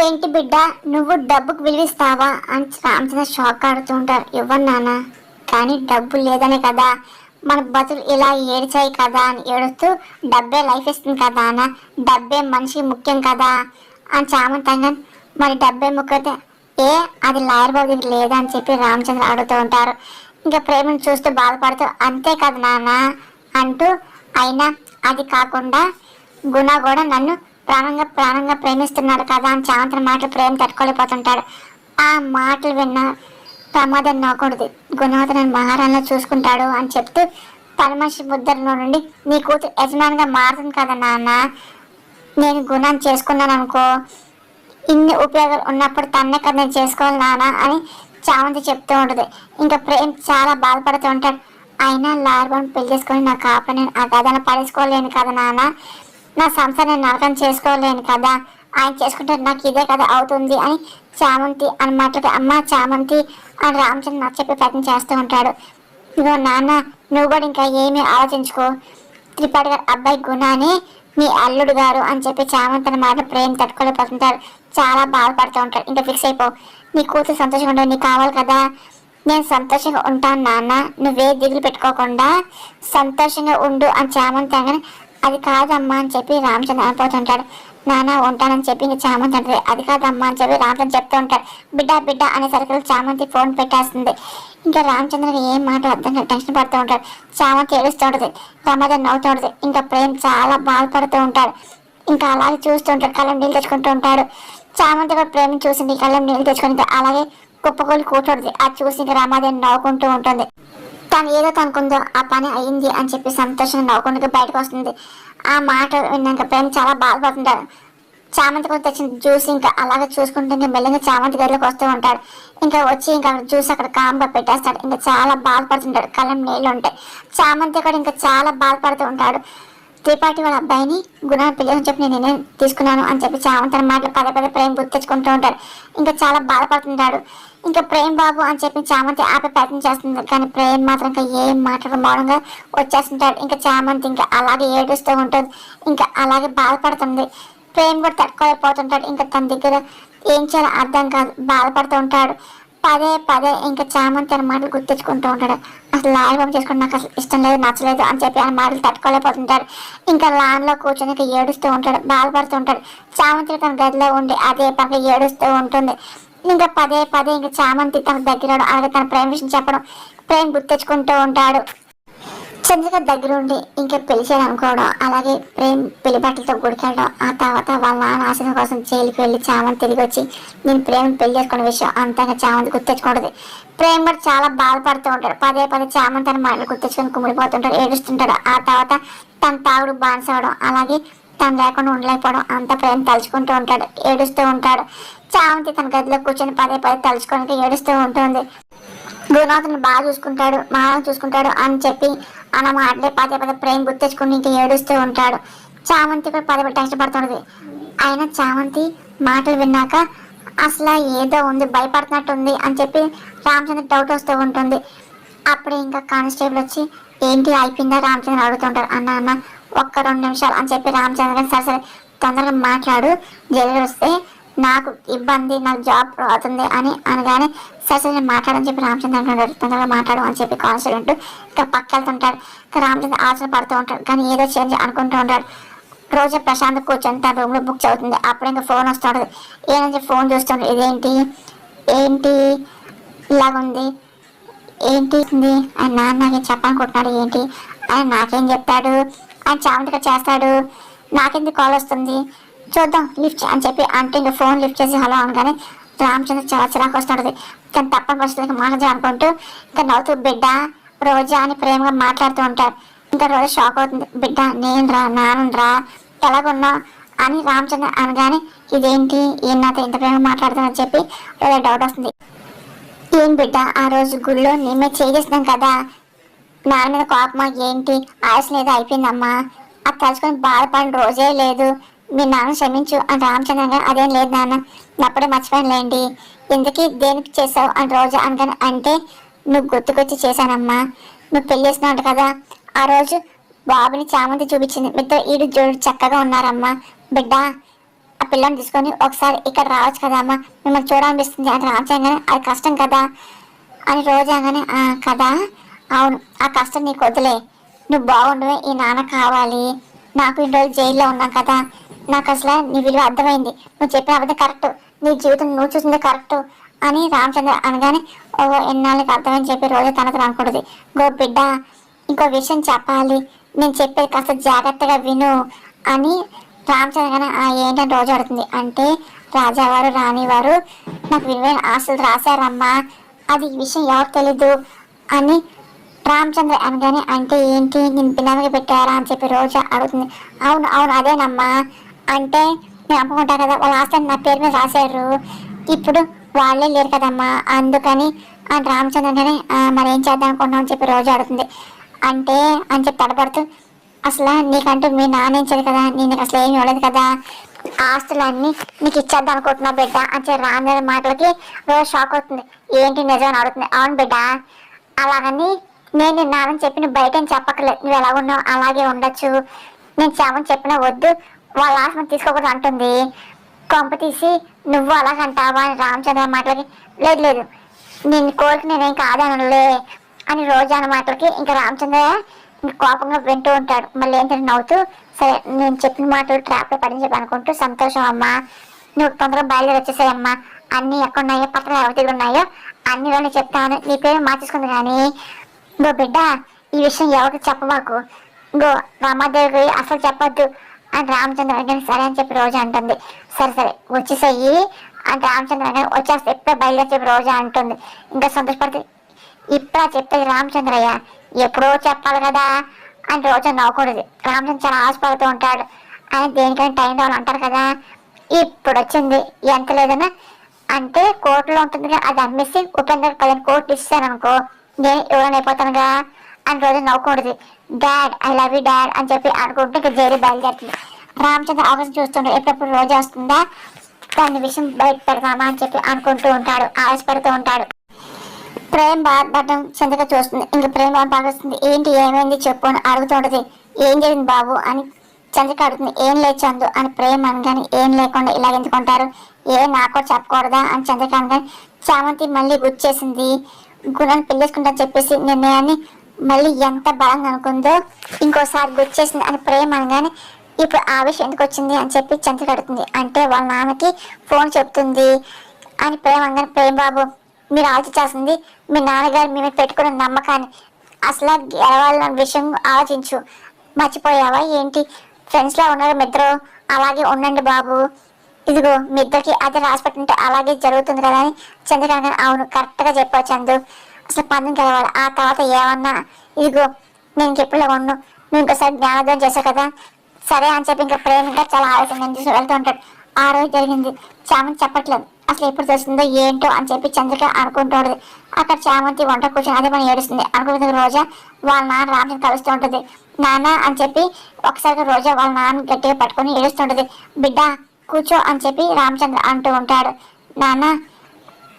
ఏంటి బిడ్డ, నువ్వు డబ్బుకు విలువిస్తావా అని రామచంద్ర షాక్ ఆడుతూ ఉంటారు. ఇవ్వను నాన్న, కానీ డబ్బు లేదనే కదా మన బతులు ఇలా ఏడ్చాయి కదా అని ఏడుస్తూ, డబ్బే లైఫ్ ఇస్తుంది కదా అన్న, డబ్బే మనిషి ముఖ్యం కదా అని చామంతంగా. మరి డబ్బే ముఖ్యతే, ఏ అది లాయర్ బాబు దగ్గర లేదా అని చెప్పి రామచంద్ర అడుగుతూ ఉంటారు. ఇంకా ప్రేమను చూస్తూ బాధపడుతూ, అంతే కదా నాన్న అంటూ, అయినా అది కాకుండా గుణ కూడా నన్ను ప్రాణంగా ప్రాణంగా ప్రేమిస్తున్నాడు కదా అని చామంతిని మాటలు ప్రేమ తట్టుకోలేకపోతుంటాడు. ఆ మాటలు విన్న ప్రమాదం నవ్వకూడదు, గుణవతి నన్ను మహారాణిలో చూసుకుంటాడు అని చెప్తూ, తన మనిషి ముద్దరిలో నుండి నీ కూతురు యజమానిగా మారుతుంది కదా నాన్న, నేను గుణాన్ని చేసుకున్నాను అనుకో, ఇన్ని ఉపయోగాలు ఉన్నప్పుడు తన్నే కదా నేను చేసుకోవాలి నాన్న అని చామంతి చెప్తూ ఉంటుంది. ఇంకా ప్రేమ్ చాలా బాధపడుతూ ఉంటాడు. అయినా లార్బాన్ పెళ్లి చేసుకొని నా కాపని ఆ గదాన్ని పడేసుకోలేను కదా నాన్న, నా సంసారం నేను నరకం చేసుకోలేను కదా, ఆయన చేసుకుంటే నాకు ఇదే కదా అవుతుంది అని చామంతి అని మాట్లాడి, అమ్మ చామంతి అని రామచంద్ర నాకు చెప్పి ప్రయత్నం చేస్తూ ఉంటాడు. ఇదిగో నాన్న, నువ్వు కూడా ఇంకా ఏమీ ఆలోచించుకో, త్రిపాఠి గారు అబ్బాయి గుణాన్ని మీ అల్లుడు గారు అని చెప్పి చామంతి మాట ప్రేమ తట్టుకోలేకపోతుంటారు. చాలా బాధపడుతూ ఉంటాడు. ఇంకా ఫిక్స్ అయిపో, నీ కూతురు సంతోషంగా ఉండవు, నీకు కావాలి కదా, నేను సంతోషంగా ఉంటాను నాన్న, నువ్వే దిగులు పెట్టుకోకుండా సంతోషంగా ఉండు అని చామంతి అనగానే, అది కాదమ్మా అని చెప్పి రామచంద్ర అనిపోతుంటాడు. నాన్న ఉంటానని చెప్పి ఇంకా చామంతి అంటది. అది కాదమ్మా అని చెప్పి రామచంద్ర చెప్తూ ఉంటాడు. బిడ్డ బిడ్డ అనేసరికి చామంతి ఫోన్ పెట్టేస్తుంది. ఇంకా రామచంద్రకి ఏం మాట అర్థంగా టెన్షన్ పడుతూ ఉంటాడు. చామంతి ఏడుస్తూ ఉంటుంది, ప్రమాదం నవ్వుతూ ఉంటుంది. ఇంకా ప్రేమ్ చాలా బాధపడుతూ ఉంటాడు. ఇంకా అలాగే చూస్తూ ఉంటాడు, కళ్ళం నీళ్ళు తెచ్చుకుంటూ ఉంటాడు. చామంతి కూడా ప్రేమను చూసింది, కళ్ళం నీళ్ళు తెచ్చుకుంటే అలాగే కుప్పకూలి కూర్చోడుతుంది. అది చూసి ఇంకా రామాదేవి నవ్వుకుంటూ ఉంటుంది. తను ఏదో తనకుందో ఆ పని అయింది అని చెప్పి సంతోషంగా నవ్వుకుంటూ బయటకు వస్తుంది. ఆ మాట విన్నాక ప్రేమ చాలా బాధపడుతుంటాడు. చామంతి కూడా తెచ్చిన జ్యూస్ ఇంకా అలాగే చూసుకుంటూ ఇంకా మెల్లగా చామంతి గదిలోకి వస్తూ ఉంటాడు. ఇంకా వచ్చి ఇంకా జ్యూస్ అక్కడ కామ్గా పెట్టేస్తాడు. ఇంకా చాలా బాధపడుతుంటాడు, కళ్ళం నీళ్ళు ఉంటాయి. చామంతి కూడా ఇంకా చాలా బాధపడుతూ ఉంటాడు. త్రిపాఠి వాళ్ళ అబ్బాయిని గుణాన్ని పెళ్ళని చెప్పి నేనే తీసుకున్నాను అని చెప్పి చామంతి మాటలు పదే పదే ప్రేమ గుర్తించుకుంటూ ఉంటాడు. ఇంకా చాలా బాధపడుతుంటాడు. ఇంకా ప్రేమ్ బాబు అని చెప్పి చామంతి ఆపే ప్రయత్నం చేస్తుంది, కానీ ప్రేమ్ మాత్రం ఇంకా ఏం మాట్లాడ మౌనంగా వచ్చేస్తుంటాడు. ఇంకా చామంతి ఇంకా అలాగే ఏడుస్తూ ఉంటుంది. ఇంకా అలాగే బాధపడుతుంది. ప్రేమ్ కూడా తట్టుకోలేకపోతుంటాడు. ఇంకా తన దగ్గర ఏం చేయాలో అర్థం కాదు, బాధపడుతూ ఉంటాడు. పదే పదే ఇంకా చామంతి అనే మాటలు గుర్తించుకుంటూ ఉంటాడు. అసలు లాయర్ చేసుకుంటే నాకు అసలు ఇష్టం లేదు, నచ్చలేదు అని చెప్పి ఆ మాటలు తట్టుకోలేకపోతుంటాడు. ఇంకా లాన్లో కూర్చొని ఇంకా ఏడుస్తూ ఉంటాడు, బాధపడుతూ ఉంటాడు. చామంతి తన గదిలో ఉండి అదే పక్క ఏడుస్తూ ఉంటుంది. ఇంకా పదే పదే ఇంకా చామంతి తన దగ్గర అలాగే తన ప్రేమ విషయం చెప్పడం ప్రేమ గుర్తించుకుంటూ ఉంటాడు. చంద్రిక దగ్గర ఉండి ఇంకా పెళ్లి చేయాలనుకోవడం, అలాగే ప్రేమ్ పెళ్లి బట్టలతో గుడికెళ్ళడం, ఆ తర్వాత వాళ్ళ నాన్న ఆశయం కోసం జైలుకి వెళ్ళి చామంతి తిరిగి వచ్చి నేను ప్రేమ పెళ్లి చేసుకునే విషయం అంతగా చామంతి గుర్తించుకోవడది. ప్రేమ కూడా చాలా బాధపడుతూ ఉంటాడు. పదే పదే చామంతి అని మాటలు గుర్తించుకొని కుమిడిపోతుంటాడు, ఏడుస్తుంటాడు. ఆ తర్వాత తన తాగుడు బానిసవడం, అలాగే తను లేకుండా ఉండలేకపోవడం అంత ప్రేమ తలుచుకుంటూ ఉంటాడు, ఏడుస్తూ ఉంటాడు. చామంతి తన గదిలో కూర్చొని పదే పదే తలుచుకొని ఏడుస్తూ ఉంటుంది. గురునాథుని బాగా చూసుకుంటాడు, మహారాజు చూసుకుంటాడు అని చెప్పి అన్న మాటలే పదే పదే ప్రేమ గుర్తించుకుని ఇంకా ఏడుస్తూ ఉంటాడు. చామంతి కూడా పదే పదే కష్టపడుతుంది. అయినా చామంతి మాటలు విన్నాక అసలు ఏదో ఉంది, భయపడుతున్నట్టుంది అని చెప్పి రామచంద్ర డౌట్ వస్తూ ఉంటుంది. అప్పుడే ఇంకా కానిస్టేబుల్ వచ్చి ఏంటి అయిపోయిందా రామచంద్ర అడుగుతుంటారు. అన్న అన్న ఒక్క 2 నిమిషాలు అని చెప్పి రామచంద్ర సరే సరే తొందరగా మాట్లాడు, జైలు వస్తే నాకు ఇబ్బంది, నాకు జాబ్ అవుతుంది అని అనగానే సరే నేను మాట్లాడని చెప్పి రామచంద్ర అంటాడు. తొందరగా మాట్లాడు అని చెప్పి కానిస్టేబుల్ ఇంకా పక్క వెళ్తుంటాడు. ఇంకా రామచంద్ర ఆలోచన పడుతూ ఉంటాడు, కానీ ఏదో చేంజ్ అనుకుంటూ ఉంటాడు. రోజు ప్రశాంత్ కూర్చొని తన రూమ్లో బుక్ చదువుతుంది. అప్పుడు ఇంకా ఫోన్ వస్తుంటుంది. ఏమని చెప్పి ఫోన్ చూస్తుంటాడు. ఇదేంటి ఏంటి ఇలాగుంది, ఏంటి ఆయన నాన్న నాకేం చెప్పాలనుకుంటున్నాడు, ఏంటి ఆయన నాకేం చెప్తాడు, ఆయన చామంతిగా చేస్తాడు, నాకెందుకు కాల్ వస్తుంది, చూద్దాం లిఫ్ట్ అని చెప్పి అంటే ఇంకా ఫోన్ లిఫ్ట్ చేసి హలో అనగానే రామచంద్ర చాలా చిరాకు వస్తుంటుంది. కానీ తప్పని పరిస్థితులకి మాట్లాడాలి అనుకుంటూ ఇంకా నవ్వుతూ బిడ్డ రోజా అని ప్రేమగా మాట్లాడుతూ ఉంటారు. ఇంకా రోజు షాక్ అవుతుంది. బిడ్డ నేను రా, నాన్న రా, ఎలాగున్నా అని రామచంద్ర అనగానే ఇదేంటి ఈయన నాతో ఇంత ప్రేమగా మాట్లాడుతుందని చెప్పి రోజు డౌట్ వస్తుంది. ఏం బిడ్డ ఆ రోజు గుళ్ళో నేమే చేసేసినాం కదా, నాన్న మీద కోపమా ఏంటి, ఆయుసం ఏదో అయిపోయిందమ్మా, అది తలుచుకొని బాధపడిన రోజే లేదు, మీ నాన్న క్షమించు అని రామచంద్ర గారు అదేం లేదు నాన్న, అప్పుడే మర్చిపోయానులేండి, ఎందుకు దేనికి చేసావు అని రోజు అనగానే అంటే నువ్వు గుర్తుకొచ్చి చేశానమ్మా, నువ్వు పెళ్లి చేసినావు కదా, ఆ రోజు బాబుని చామంతి చూపించింది, మీతో ఈడు జోడు చక్కగా ఉన్నారమ్మా, బిడ్డ ఆ పిల్లని తీసుకొని ఒకసారి ఇక్కడ రావచ్చు కదా అమ్మ, మిమ్మల్ని చూడాలనిపిస్తుంది అని రామచంద్ర అది కష్టం కదా అని రోజాగానే కదా అవును ఆ కష్టం నీకు వదిలే, నువ్వు బాగుండవే ఈ నాన్న కావాలి, నాకు ఇన్ని రోజులు జైల్లో ఉన్నాం కదా, నాకు అసలు నీ విలువ అర్థమైంది, నువ్వు చెప్పిన అబద్ధం కరెక్ట్, నీ జీవితం నువ్వు చూసిందే కరెక్ట్ అని రామచంద్ర అనగానే ఓహో ఎన్నాళ్ళకి అర్థమని చెప్పి రోజు తనతో అనుకుంటుంది. గో బిడ్డ ఇంకో విషయం చెప్పాలి, నేను చెప్పేది కాస్త జాగ్రత్తగా విను అని రామచంద్ర గానే ఏంటని రోజు అడుగుతుంది. అంటే రాజావారు రాణివారు నాకు విలువైన ఆస్తులు రాశారమ్మా, అది ఈ విషయం ఎవరు తెలీదు అని రామచంద్ర అనగానే అంటే ఏంటి నేను పిల్లలకి పెట్టారా అని చెప్పి రోజా అడుగుతుంది. అవును అవును అదేనమ్మా, అంటే నేను అమ్ముకుంటా కదా వాళ్ళ ఆస్తిని నా పేరు మీద రాశారు, ఇప్పుడు వాళ్ళే లేరు కదమ్మా అందుకని అని రామచంద్ర గానే మరి ఏం చేద్దాం అనుకున్నాం అని చెప్పి రోజు అడుగుతుంది. అంటే అని చెప్పి తడబడుతూ అసలు నీకంటూ మీ నాన్న ఇచ్చేది కదా, నేను అసలు ఏమి ఇవ్వలేదు కదా, ఆస్తులన్నీ నీకు ఇచ్చేద్దాం అనుకుంటున్నా బిడ్డ అని చెప్పి రామచంద్ర మాటలకి రోజు షాక్ అవుతుంది. ఏంటి నిజం అని అడుగుతుంది. అవును బిడ్డ అలాగని నేను నాన్నని చెప్పి నువ్వు బయట ఏం చెప్పక్కర్లేదు, నువ్వు ఎలా ఉన్నావు అలాగే ఉండొచ్చు, నేను చామని చెప్పినా వద్దు వాళ్ళ ఆస్తిని తీసుకోకూడదు అంటుంది. కొంప తీసి నువ్వు అలాగంటావా అని రామచంద్ర మాటలకి లేదు లేదు నేను కోరిక నేనేం కాదనలే అని రోజు అన్న మాటలకి ఇంకా రామచంద్ర ఇంకా కోపంగా వింటూ ఉంటాడు. మళ్ళీ ఏంటంటే నవ్వుతూ సరే నేను చెప్పిన మాటలు ట్రాప్లో పడని చెప్పి అనుకుంటూ సంతోషం అమ్మా, నువ్వు తొందరగా బయలుదేరి వచ్చేసాయమ్మా, అన్నీ ఎక్కడున్నాయో పక్కన ఎవరి దగ్గర ఉన్నాయో అన్ని రోజులు చెప్తాను, నీ పేరు మార్చేసుకుంది కానీ గో బిడ్డ ఈ విషయం ఎవరికి చెప్పమాకు, గో రామాదేవి అసలు చెప్పొద్దు అని రామచంద్ర గారిని సరే అని చెప్పి రోజా అంటుంది. సరే సరే వచ్చేసాయి అని రామచంద్ర గారు వచ్చేస్తే ఎప్పుడో బయలుదేరి చెప్పి రోజా అంటుంది. ఇంకా సంతోషపడుతుంది. ఇప్పుడా చెప్పేది రామచంద్రయ్య, ఎప్పుడో చెప్పాలి కదా అని రోజా నవ్వకూడదు. రామచంద్ర చాలా ఆశపడుతూ ఉంటాడు. ఆయన దేనికైనా టైం రావాలి అంటారు కదా, ఇప్పుడు వచ్చింది ఎంత లేదన్నా అంటే కోర్టులో ఉంటుంది అది అమ్మేసి ఉపేంద్ర 10 కోట్లు ఇస్తాను అనుకో నేను ఎవరైనా అయిపోతానుగా అని రోజు నవ్వకూడదు. Dad I love you dad అని చెప్పి అనుకుంటూ ఇంకా జైలు బయలుదేరుతుంది. రామచంద్ర అవకాశం చూస్తుంటాడు, ఎప్పుడెప్పుడు రోజా వస్తుందా దాని విషయం బయట పెడదామా అని చెప్పి అనుకుంటూ ఉంటాడు, ఆశపడుతూ ఉంటాడు. ప్రేమ బాధపడడం చంద్రగా చూస్తుంది. ఇంక ప్రేమ బాధపడుతుంది. ఏంటి ఏమైంది చెప్పు అని అడుగుతుంటది. ఏం జరిగింది బాబు అని చంద్రక అడుగుతుంది. ఏం లేదు చందు అని ప్రేమ అనగానే ఏం లేకుండా ఇలా ఎందుకుంటారు, నాకు చెప్పకూడదా అని చంద్రక అనగానే చామంతి మళ్ళీ గుర్చేసింది, గుణాన్ని పెళ్ళేసుకుంటా చెప్పేసి నిర్ణయాన్ని మళ్ళీ ఎంత బలంగా అనుకుందో ఇంకోసారి గుర్చేసింది అని ప్రేమ అనగానే ఇప్పుడు ఆ విషయం ఎందుకు వచ్చింది అని చెప్పి చంద్రక అడుగుతుంది. అంటే వాళ్ళ నాన్నకి ఫోన్ చెప్తుంది అని ప్రేమ అనగానే ప్రేమ బాబు మీరు ఆలోచించాల్సింది మీ నాన్నగారు మీ మీద పెట్టుకున్న నమ్మకాన్ని, అసలు గెలవాలన్న విషయం ఆలోచించు, మర్చిపోయావా ఏంటి, ఫ్రెండ్స్లా ఉన్నారు మీ ఇద్దరు అలాగే ఉండండి బాబు, ఇదిగో మీ ఇద్దరికి అదే రాసి పెట్టుంటే అలాగే జరుగుతుంది కదా అని చంద్రకాంత్ గారు అవును కరెక్ట్గా చెప్పావు చందు, అసలు పందెం గెలవాలి ఆ తర్వాత ఏమన్నా ఇదిగో నేను ఇంకెప్పుడు ఉండు, నువ్వు ఇంకోసారి జ్ఞానోదయం చేశావు కదా సరే అని చెప్పి ఇంకా ప్రేమగా చాలా ఆలోచన తీసి వెళ్తూ ఉంటాడు. ఆ రోజు జరిగింది చామంతి చెప్పట్లేదు, అసలు ఎప్పుడు తెలిసిందో ఏంటో అని చెప్పి చంద్రిక అనుకుంటూ అక్కడ చామంతి వంట కూర్చొని అదే పని ఏడుస్తుంది. అనుకుంటుంది రోజా వాళ్ళ నాన్న రామచంద్ర కలుస్తూ ఉంటుంది. నాన్న అని చెప్పి ఒకసారిగా రోజా వాళ్ళ నాన్న గట్టిగా పట్టుకొని ఏడుస్తుంటుంది. బిడ్డ కూర్చో అని చెప్పి రామచంద్ర అంటూ ఉంటాడు. నాన్న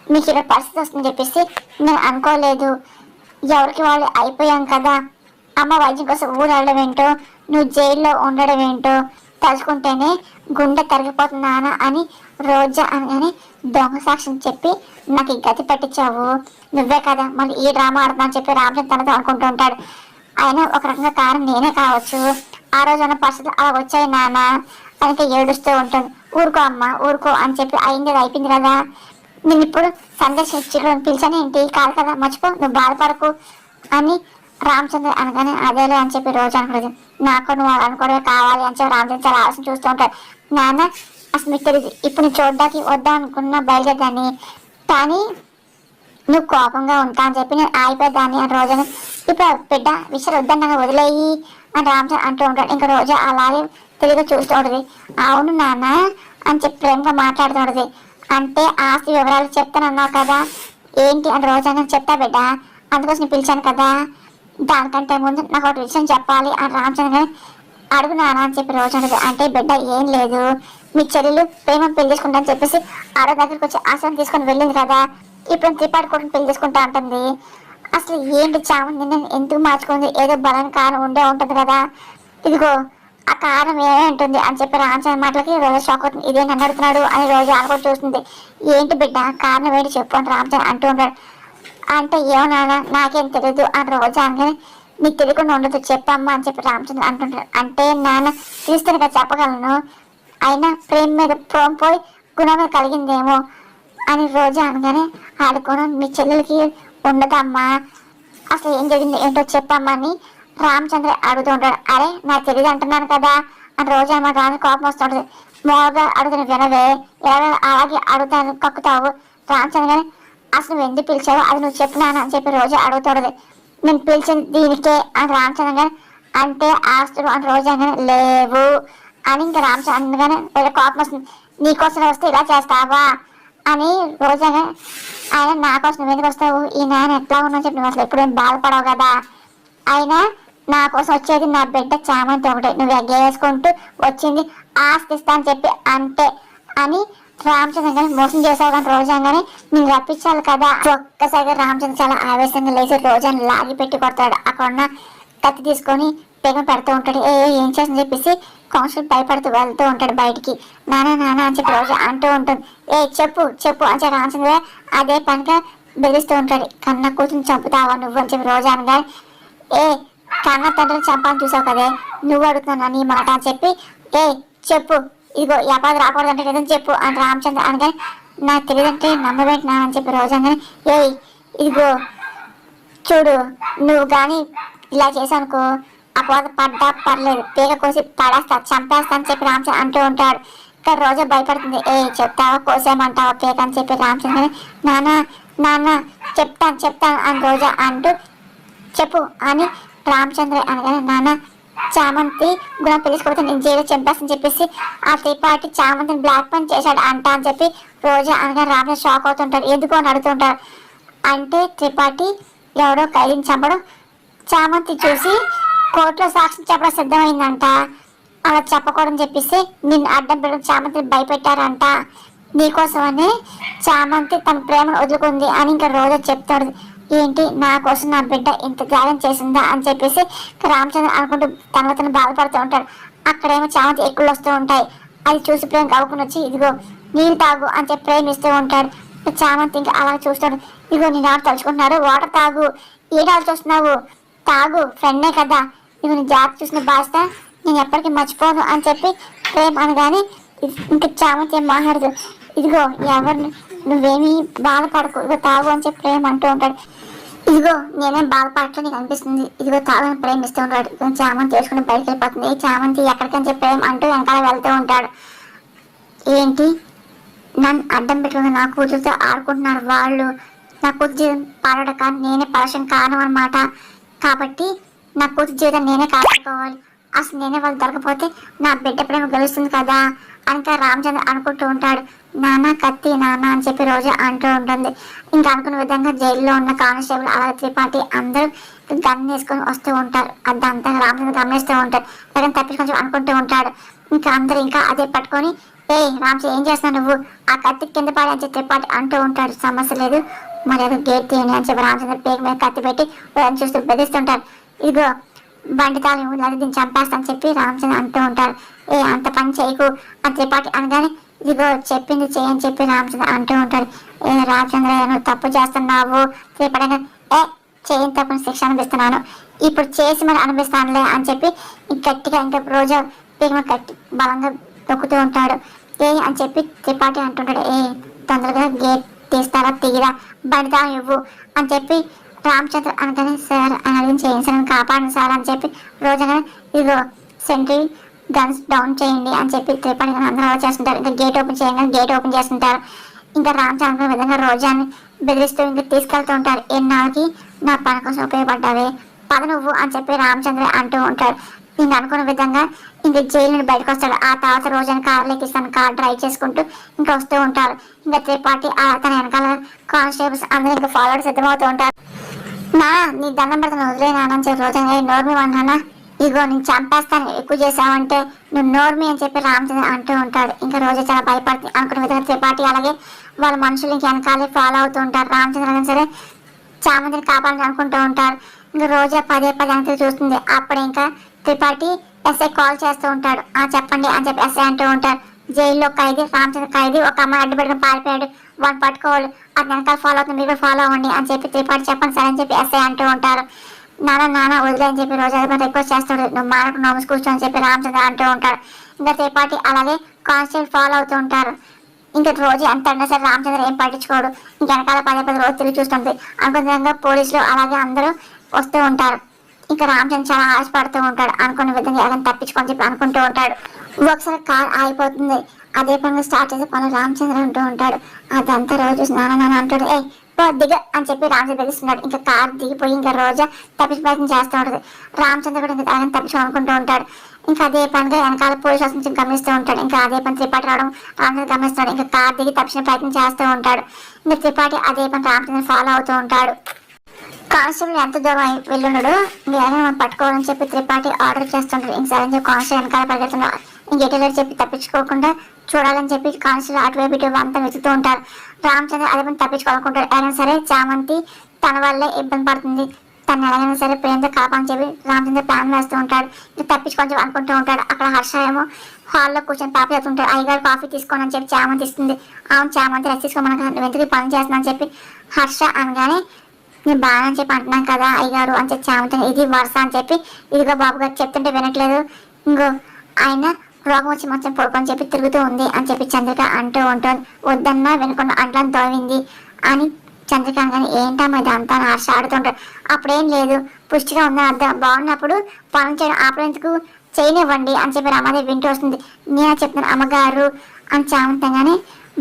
మీకు ఇలా పరిస్థితి వస్తుందని చెప్పేసి నేను అనుకోలేదు, ఎవరికి వాళ్ళు అయిపోయాం కదా, అమ్మ వైద్యం కోసం ఊరు వెళ్ళడం ఏంటో, నువ్వు జైల్లో ఉండడం ఏంటో తలుచుకుంటేనే గుండె తరిగిపోతున్నానా అని రోజా అనగానే దొంగ సాక్ష్యం చెప్పి నాకు ఈ గతి పట్టించావు నువ్వే కదా మళ్ళీ ఈ డ్రామా ఆడుతున్నా అని చెప్పి రామచంద్ర తనతో అనుకుంటూ ఉంటాడు. అయినా ఒక రకంగా కారణం నేనే కావచ్చు, ఆ రోజు అన్న పరిస్థితులు అలా వచ్చాయి నాన్న అని ఏడుస్తూ ఉంటుంది. ఊరుకో అమ్మ ఊరుకో అని చెప్పి అయింది అయిపోయింది కదా, నేను ఇప్పుడు సందర్శించడం పిలిచాను ఏంటి కాదు కదా మర్చిపో నువ్వు బాధపడకు అని రామచంద్ర అనగానే అదేలే అని చెప్పి రోజు అనుకోలేదు. నాకు నువ్వు అనుకోవడమే కావాలి అని చెప్పి రామచంద్ర చాలా ఆలోచన చూస్తూ ఉంటాడు. నాన్న అసలు మీకు తెలియదు ఇప్పుడు నువ్వు చూడడానికి వద్దా అనుకున్నా బయలుదేరదాన్ని, కానీ నువ్వు కోపంగా ఉంటా అని చెప్పి నేను ఆగిపోయేదాన్ని అని రోజున ఇప్పుడు బిడ్డ విషయాలు వద్దన్నాగా వదిలేయి అని రామచంద్ర అంటూ ఉంటాడు. ఇంకా రోజు అలాగే తెలియగా చూస్తూ ఉంటుంది. అవును నాన్న అని చెప్పి ప్రేమగా మాట్లాడుతూ ఉంటుంది. అంటే ఆస్తి వివరాలు చెప్తానన్నావు కదా ఏంటి అని రోజు చెప్తా బిడ్డ అందుకోసం నేను పిలిచాను కదా, దానికంటే ముందు నాకు ఒక విషయం చెప్పాలి అని రామచంద్ర అడుగు నాన్న అని చెప్పి రోజు అంటది. అంటే బిడ్డ ఏం లేదు మీ చెల్లెలు ప్రేమ పెళ్లి చేసుకుంటా అని చెప్పేసి ఆరో దగ్గరికి వచ్చి ఆశ్రమం తీసుకొని వెళ్ళింది కదా, ఇప్పుడు త్రిపాఠి కూడా పెళ్లి చేసుకుంటా అంటుంది. అసలు ఏంటి చావు నిన్న ఎందుకు మార్చుకుంది, ఏదో బలం కారణం ఉండే ఉంటుంది కదా, ఇదిగో ఆ కారణం ఏమై ఉంటుంది అని చెప్పి రామచంద్ర మాటలకి రోజా షాక్ అవుతుంది. ఇదే నన్ను అడుగుతున్నాడు అని రోజా అనుకుంటూ చూస్తుంది. ఏంటి బిడ్డ కారణం ఏంటి చెప్పు అని రామచంద్ర అంటూ ఉంటాడు. అంటే ఏమన్నా నాకేం తెలియదు అని రోజా అనగానే నీకు తెలియకుండా ఉండదు చెప్పమ్మా అని చెప్పి రామచంద్ర అంటుంటాడు. అంటే నాన్న తీస్తాను కదా చెప్పగలను, అయినా ప్రేమ మీద ప్రేమ పోయి గుణం కలిగిందేమో అని రోజా అనగానే ఆడుకోను మీ చెల్లెలకి ఉండదమ్మా, అసలు ఏం జరిగింది ఏంటో చెప్పమ్మా అని రామచంద్ర అడుగుతూ ఉంటాడు. అరే నాకు తెలియదు అంటున్నాను కదా అని రోజు అన్నమాట రాని కోపం వస్తుంటది. మోగా అడుగుతున్న వినవే, ఎలా అలాగే అడుగుతాను కక్కుతావు రామచంద్ర అసలు నువ్వు ఎందుకు పిలిచావు అది నువ్వు చెప్పినాను అని చెప్పి రోజు అడుగుతుంటది. నేను పిలిచింది దీనికే అని రామచంద్ర అంటే ఆస్తులు అని రోజు అనగానే లేవు అని ఇంకా రామచంద్రగానే కోపం వస్తుంది. నీకోసం వస్తే ఇలా చేస్తావా అని రోజాగా ఆయన నా కోసం నువ్వు ఎందుకు వస్తావు ఈ నాన్న ఎట్లా ఉన్నా చెప్పి నువ్వు అసలు ఎప్పుడేం బాధపడవు కదా, అయినా నా కోసం వచ్చేది నా బిడ్డ చామంతి ఒకటే, నువ్వు ఎగ్గేసుకుంటూ వచ్చింది ఆస్తి ఇస్తా అని చెప్పి అంటే అని రామచంద్ర గారిని మోసం చేసావు కానీ రోజాగానే నేను రప్పించాలి కదా. ఒక్కసారిగా రామచంద్ర చాలా ఆవేశంగా లేచి రోజాని లాగి పెట్టి కొడతాడు. అక్కడ ఉన్న కత్తి తీసుకొని పెగ పెడుతూ ఉంటాడు. ఏం చేసింది చెప్పేసి కాన్స్టేబుల్ భయపడుతూ వెళ్తూ ఉంటాడు బయటికి. నానా నానా అని చెప్పి రోజు అంటూ ఉంటుంది. చెప్పు చెప్పు అని చెప్పి రామచంద్ర అదే పనిగా బెదిరిస్తూ ఉంటాడు. కన్న కూతురు చంపుతావా నువ్వు అని చెప్పి రోజు అనగా కన్న తండ్రిని చంపాలని చూసావు కదే నువ్వు అడుగుతున్నా నీ మాట అని చెప్పి చెప్పు ఇదిగో ఎపాది రాకూడదంటే లేదని చెప్పు అని రామచంద్ర అనగానే నాకు తెలియదంటే నమ్మబెట్టినా అని చెప్పి రోజు అనగానే ఇదిగో చూడు నువ్వు కానీ ఇలా చేసానుకో అపవాదం పడ్డా పర్లేదు పీక కోసి పడేస్తా చంపేస్తా అని చెప్పి రామచంద్ర అంటూ ఉంటాడు. ఇక్కడ రోజా భయపడుతుంది. చెప్తావా కోసేయమంటావా పీక అని చెప్పి రామచంద్ర నాన్న నాన్న చెప్తాను అని రోజా అంటూ చెప్పు అని రామచంద్ర అనగానే నాన్న చామంతి గుణం తెలుసుకోకపోతే నేను జైలు చంపేస్తని చెప్పేసి ఆ త్రిపాఠి చామంతిని బ్లాక్ పని చేశాడు అంట అని చెప్పి రోజా అనగానే రామచంద్ర షాక్ అవుతుంటాడు. ఎందుకు అని అడుగుతుంటాడు. అంటే త్రిపాఠి ఎవడో ఖైదీని చంపడం చామంతి చూసి కోర్టులో సాక్ష్యం చెప్పడం సిద్ధమైందంట, అలా చెప్పకూడదని చెప్పేసి నిన్ను అడ్డం పెట్టడం చామంతిని భయపెట్టారంట, నీకోసమని చామంతి తన ప్రేమను వదులుకుంది అని ఇంకా రోజా చెప్తాడు. ఏంటి నా కోసం నా బిడ్డ ఇంత త్యాగం చేసిందా అని చెప్పేసి రామచంద్ర అనుకుంటూ తను బాధపడుతూ ఉంటాడు. అక్కడేమో చామంతి ఎక్కువలు వస్తూ ఉంటాయి. అది చూసి ప్రేమ కవ్వుకుని వచ్చి ఇదిగో నీళ్ళు తాగు అని చెప్పి ప్రేమిస్తూ ఉంటాడు. చామంతి ఇంకా అలా చూస్తాడు. ఇదిగో నేను ఆడ తలుచుకుంటున్నాడు వాటర్ తాగు, ఏడాలు చూస్తున్నావు తాగు ఫ్రెండే కదా, ఇదిగో నీ జాగ్రత్త చూసిన బాస్తా నేను ఎప్పటికీ మర్చిపోను అని చెప్పి ప్రేమ అనగానే ఇంకా చామంతి ఏం మాట్లాడదు. ఇదిగో ఎవరిని నువ్వేమీ బాధపడకు ఇదిగో తాగు అని చెప్పి ప్రేమ అంటూ ఉంటాడు. ఇదిగో నేనేం బాధపడటం నీకు అనిపిస్తుంది ఇదిగో తాగని ప్రేమిస్తూ ఉంటాడు. చామంతి చేసుకుని బయటకు వెళ్ళిపోతుంది. చామంతి ఎక్కడికని చెప్పి ప్రేమ అంటూ వెనకాల వెళ్తూ ఉంటాడు. ఏంటి నన్ను అడ్డం పెట్టుకుని నా కూతురుతో ఆడుకుంటున్నారు వాళ్ళు, నా కూతురు జీవితం పాడక నేనే పరశం కారణం అనమాట, కాబట్టి నా కూతురు జీవితం నేనే కాపాడుకోవాలి, అసలు నేనే వాళ్ళు దొరకపోతే నా బిడ్డ ప్రేమ గెలుస్తుంది కదా అని రామచంద్ర అనుకుంటూ ఉంటాడు. నాన్న కత్తి నాన్న అని చెప్పి రోజు అంటూ ఉంటుంది. ఇంకా అనుకున్న విధంగా జైల్లో ఉన్న కానిస్టేబుల్ అలాగే త్రిపాఠి అందరూ గన్ వేసుకొని వస్తూ ఉంటారు. అదంతా రామచంద్ర గమనిస్తూ ఉంటాడు. ఎక్కడ తప్పించుకొని అనుకుంటూ ఉంటాడు. ఇంకా అందరూ ఇంకా అదే పట్టుకొని రామచంద్ర ఏం చేస్తున్నావు నువ్వు ఆ కత్తి కింద పాడి అని చెప్పి త్రిపాఠి అంటూ ఉంటాడు. సమస్య లేదు మరి ఏదో గేట్ తీయండి అని చెప్పి రామచంద్ర పేరు మీద కత్తి పెట్టి చూస్తూ బెదిరిస్తుంటారు. ఇదిగో బండి తాళం అది దీన్ని చంపేస్తానని చెప్పి రామచంద్ర అంటూ ఉంటారు. అంత పని చేయకు అని త్రిపాఠి అనగానే ఇదిగో చెప్పింది చేయని చెప్పి రామచంద్ర అంటూ ఉంటాడు. రామచంద్ర నువ్వు తప్పు చేస్తున్నావు త్రిపాఠి చేయని తప్పుని శిక్ష అనిపిస్తున్నాను, ఇప్పుడు చేసి మరి అనిపిస్తానులే అని చెప్పి గట్టిగా ఇంకా రోజా పేరు కట్టి బలంగా తొక్కుతూ ఉంటాడు. అని చెప్పి త్రిపాఠి అంటుంటాడు. తొందరగా గేట్ తీస్తారా తీరా బండి తాళం ఇవ్వు అని చెప్పి రామచంద్ర అనగానే సార్ అని అడిగిన చేయించాలని కాపాడండి సార్ అని చెప్పి రోజుగా ఇదిగో సెంట్రీ గన్స్ డౌన్ చేయండి అని చెప్పి త్రిపాఠి అందరూ అలా చేస్తుంటారు. ఇంకా గేట్ ఓపెన్ చేయగానే గేట్ ఓపెన్ చేస్తుంటారు. ఇంకా రామచంద్ర విధంగా రోజాని బెదిరిస్తూ ఇంకా తీసుకెళ్తూ ఉంటారు. ఎన్నాళ్ళకి నా పని కోసం ఉపయోగపడ్డావే పద నువ్వు అని చెప్పి రామచంద్ర అంటూ ఉంటాడు. ఇంకా అనుకున్న విధంగా ఇంకా జైలు నుండి బయటకు వస్తాడు. ఆ తర్వాత రోజాని కార్ ఎక్కిస్తాను కార్ డ్రైవ్ చేసుకుంటూ ఇంకా వస్తూ ఉంటారు. ఇంకా త్రిపాఠి తన వెనకాల కానిస్టేబుల్స్ అందరూ ఇంకా ఫాలో సిద్ధమవుతూ ఉంటారు. నా నీ దండం పెడతాను వదిలేనా అని చెప్పి రోజాని నోర్మి అన్నానా ఇగో నేను చంపేస్తాను ఎక్కువ చేసావంటే నువ్వు నోర్మి అని చెప్పి రామచంద్ర అంటూ ఉంటాడు. ఇంకా రోజా చాలా భయపడుతుంది. అనుకున్న విధంగా త్రిపాఠి అలాగే వాళ్ళ మనుషులు ఇంక వెనకాలే ఫాలో అవుతూ ఉంటారు. రామచంద్ర సరే చామంతిని కాపాడాలని అనుకుంటూ ఉంటారు. ఇంకా రోజా పదే పదే అంతా చూస్తుంది. అప్పుడు ఇంకా త్రిపాఠి ఎస్ఐ కాల్ చేస్తూ ఉంటాడు. చెప్పండి అని చెప్పి ఎస్ఐ అంటూ ఉంటారు. జైల్లో ఖైదీ రామచంద్ర ఖైదీ ఒక అమ్మాయి అడ్డు పెట్టుకుని పారిపోయాడు, వాడిని పట్టుకోవాలి, అది వెనకాల ఫాలో అవుతుంది, మీరు ఫాలో అవ్వండి అని చెప్పి త్రిపాఠి చెప్పండి సార్ అని చెప్పి ఎస్ఐ అంటూ ఉంటారు. నాన్న వదిలే అని చెప్పి రోజు అదే రిక్వెస్ట్ చేస్తాడు. నువ్వు మారకు నోమస్ కూర్చో అని చెప్పి రామచంద్ర అంటూ ఉంటాడు. ఇంకా త్రిపాఠి అలాగే కానిస్టేబుల్ ఫాలో అవుతూ ఉంటారు. ఇంకా రోజు ఎంత అన్నా సరే రామచంద్ర ఏం పట్టించుకోడు. ఇంక వెనకాల పదే రోజు తిరిగి చూస్తుంది. అనుకున్న పోలీసులు అలాగే అందరూ వస్తూ ఉంటారు. ఇంకా రామచంద్ర చాలా ఆశపడుతూ ఉంటాడు. అనుకున్న విధంగా ఎలా తప్పించుకొని చెప్పి అనుకుంటూ ఉంటాడు. ఒకసారి కార్ ఆగిపోతుంది. అదే పనులు స్టార్ట్ చేసే పనులు రామచంద్ర అంటూ ఉంటాడు. అదంతా రోజు నాన్న అంటాడు. దిగ అని చెప్పి రామచంద్ర బెదిరిస్తున్నాడు. ఇంకా కార్ దిగిపోయి ఇంకా రోజా తప్పించే ప్రయత్నం చేస్తూ ఉంటుంది. రామచంద్ర కూడా ఇంకా అలాగే తప్పించుకోనుకుంటూ ఉంటాడు. ఇంకా అదే పనిగా వెనకాల పోలీసు నుంచి గమనిస్తూ ఉంటాడు. ఇంకా అదే పని త్రిపాఠి రావడం రామచంద్ర గమనిస్తాడు. ఇంకా కార్ దిగి తప్పించే ప్రయత్నం చేస్తూ ఉంటాడు. ఇంకా త్రిపాఠి అదే పని రామచంద్ర ఫాలో అవుతూ ఉంటాడు. కానిస్టేబుల్ ఎంత దూరం వెళ్ళుండడు, వేరే మనం పట్టుకోవాలని చెప్పి త్రిపాఠి ఆర్డర్ చేస్తుంటాడు. ఇంక సరే చెప్పి కానిస్టేబుల్ వెనకాల పరిగెడుతున్నాడు. ఇంకెటో చెప్పి తప్పించుకోకుండా చూడాలని చెప్పి కానిస్టేబుల్ అటువైపు ఇటు అంతా వెతుకుతూ ఉంటారు. రామచంద్ర అదే పని తప్పించుకోవాలనుకుంటాడు. అయినా సరే చామంతి తన వల్లే ఇబ్బంది పడుతుంది, తను ఎలాగైనా సరే ప్రేమతో కాపాలని చెప్పి రామచంద్ర ప్లాన్ వేస్తూ ఉంటాడు. తప్పించుకొని అనుకుంటూ ఉంటాడు. అక్కడ హర్ష ఏమో హాల్లో కూర్చొని పాప చేస్తుంటాడు. అయ్యగారు కాఫీ తీసుకోండి అని చెప్పి చామంతి ఇస్తుంది. అవును చామంతి రెస్ట్ తీసుకోమని వెంటనే పని చేస్తున్నా అని చెప్పి హర్ష అనగానే, నేను బాగా అని చెప్పి అంటున్నాను కదా అయ్యగారు అని చెప్పి చామంతి ఇది వరుస అని చెప్పి, ఇదిగో బాబు గారు చెప్తుంటే వినట్లేదు, ఇంకో ఆయన రోగం వచ్చి మొత్తం పడుకొని చెప్పి తిరుగుతూ ఉంది అని చెప్పి చంద్రిక అంటూ ఉంటుంది. వద్దన్నా వినకుండా అంట్లను తోవింది అని చంద్రిక అనగానే, ఏంటమ్మా ఇది అంతా హర్ష ఆడుతుంటాడు. అప్పుడేం లేదు, పుష్టిగా ఉందని అర్థం, బాగున్నప్పుడు పనులు చేయడం ఆపేందుకు చేయనివ్వండి అని చెప్పి రమాదేవి వింటూ వస్తుంది. నేను చెప్తున్నాను అమ్మగారు అని చామంతంగానే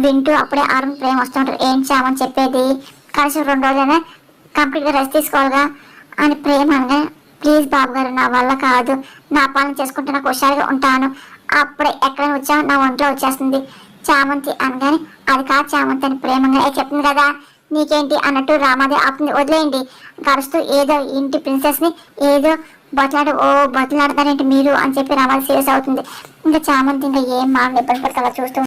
వింటూ అప్పుడే ఆరు ప్రేమ వస్తుంటారు. ఏం చామని చెప్పేది, కలిసి 2 రోజులైనా కంప్లీట్గా రెస్ట్ తీసుకోవాలిగా అని ప్రేమ అనగా, ప్లీజ్ బాబు గారు నా వల్ల కాదు, నా పనులు చేసుకుంటే నాకు హుషారుగా ఉంటాను, అప్పుడే ఎక్కడ వచ్చా నా ఒంట్లో వచ్చేస్తుంది చామంతి అనగానే, అది కాదు చామంతి అని ప్రేమగా చెప్తుంది కదా నీకేంటి అన్నట్టు రామాదేవి ఆపుతుంది. వదిలేయండి గడుస్తూ ఏదో ఇంటి ప్రిన్సెస్ ని ఏదో బతులాడతారేంటి మీరు అని చెప్పి రామాదేవి సీరియస్ అవుతుంది. ఇంకా చామంతి ఇంకా ఏం మాట ఇబ్బంది పడుతుంది అలా చూస్తూ